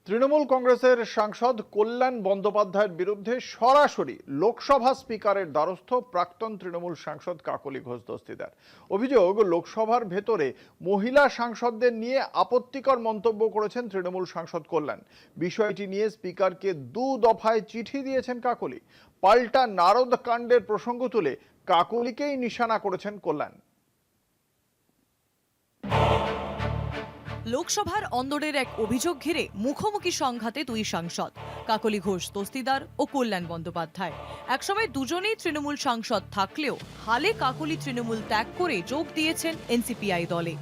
তৃণমূল কংগ্রেসের সাংসদ কল্যাণ বন্দ্যোপাধ্যায়ের বিরুদ্ধে সরাসরি লোকসভা স্পিকারের দ্বারস্থ প্রাক্তন তৃণমূল সাংসদ কাকলি ঘোষ দস্তিদার। অভিযোগ, লোকসভার ভেতরে মহিলা সাংসদদের নিয়ে আপত্তিকর মন্তব্য করেছেন তৃণমূল সাংসদ কল্যাণ। বিষয়টি নিয়ে স্পিকারকে 2 দফায় চিঠি দিয়েছেন কাকলি। পাল্টা নারদ কাণ্ডের প্রসঙ্গ তুলে কাকলিকেই নিশানা করেছেন কল্যাণ। লোকসভার অন্দরের এক অভিযোগ ঘিরে মুখোমুখি সংঘাতে দুই সাংসদ কাকলি ঘোষ দস্তিদার ও কল্যাণ বন্দ্যোপাধ্যায়। একসময় দুজনেই তৃণমূল সাংসদ থাকলেও হালে কাকলি তৃণমূল ত্যাগ করে যোগ দিয়েছেন এনসিপিআই দলে।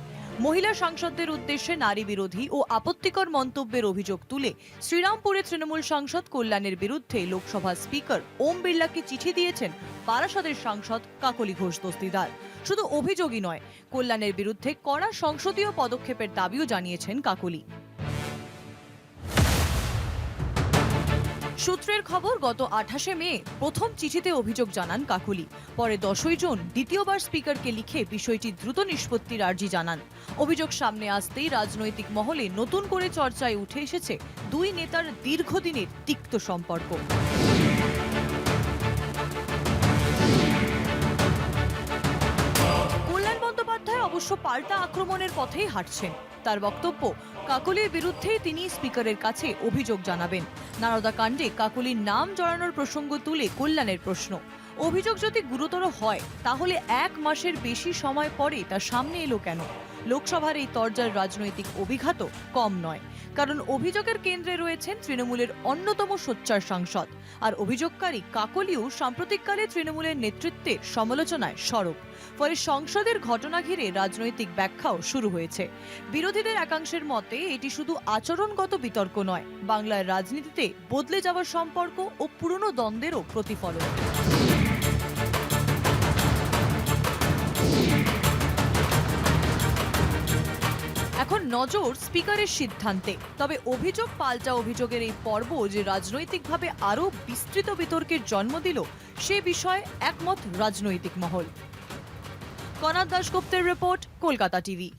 মহিলা সাংসদদের উদ্দেশ্যে নারী বিরোধী ও আপত্তিকর মন্তব্যের অভিযোগ তুলে শ্রীরামপুরে তৃণমূল সাংসদ কল্যাণের বিরুদ্ধে লোকসভা স্পিকার ওম বিড়লাকে চিঠি দিয়েছেন বারাসতের সাংসদ কাকলি ঘোষ দস্তিদার। শুধু অভিযোগই নয়, কল্যাণের বিরুদ্ধে কড়া সংসদীয় পদক্ষেপের দাবিও জানিয়েছেন কাকলি। সূত্রের খবর, গত 28শে মে প্রথম চিঠিতে অভিযোগ জানান কাকলি। পরে 10ই জুন দ্বিতীয়বার স্পিকারকে লিখে বিষয়টি দ্রুত নিষ্পত্তির আর্জি জানান। অভিযোগ সামনে আসতেই রাজনৈতিক মহলে নতুন করে চর্চায় উঠে এসেছে দুই নেতার দীর্ঘদিনের তিক্ত সম্পর্ক। অবশ্য পাল্টা আক্রমণের পথেই হাঁটছেন। তার বক্তব্য, কাকলির বিরুদ্ধেই তিনি স্পিকারের কাছে অভিযোগ জানাবেন। নারদা কাণ্ডে কাকলির নাম জড়ানোর প্রসঙ্গ তুলে কল্যাণের প্রশ্ন, অভিযোগ যদি গুরুতর হয় তাহলে 1 মাসের বেশি সময় পরে তা সামনে এলো কেন? লোকসভার এই তরজার রাজনৈতিক অভিঘাতও কম নয়, কারণ অভিযোগের কেন্দ্রে রয়েছেন তৃণমূলের অন্যতম সোচ্চার সাংসদ। আর অভিযোগকারী কাকলিও সাম্প্রতিককালে তৃণমূলের নেতৃত্বের সমালোচনায় সরব। ফলে সংসদের ঘটনা ঘিরে রাজনৈতিক ব্যাখ্যাও শুরু হয়েছে। বিরোধীদের একাংশের মতে এটি শুধু আচরণগত বিতর্ক নয়, বাংলার রাজনীতিতে বদলে যাওয়ার সম্পর্ক ও পুরনো দ্বন্দ্বেরও প্রতিফলন। এখন নজর স্পিকারের সিদ্ধান্তে। তবে অভিযোগ পাল্টা অভিযোগের এই পর্ব যে রাজনৈতিকভাবে আরও বিস্তৃত বিতর্কের জন্ম দিল, সে বিষয়ে একমত রাজনৈতিক মহল। কনাদ দাশগুপ্তের রিপোর্ট, কলকাতা টিভি।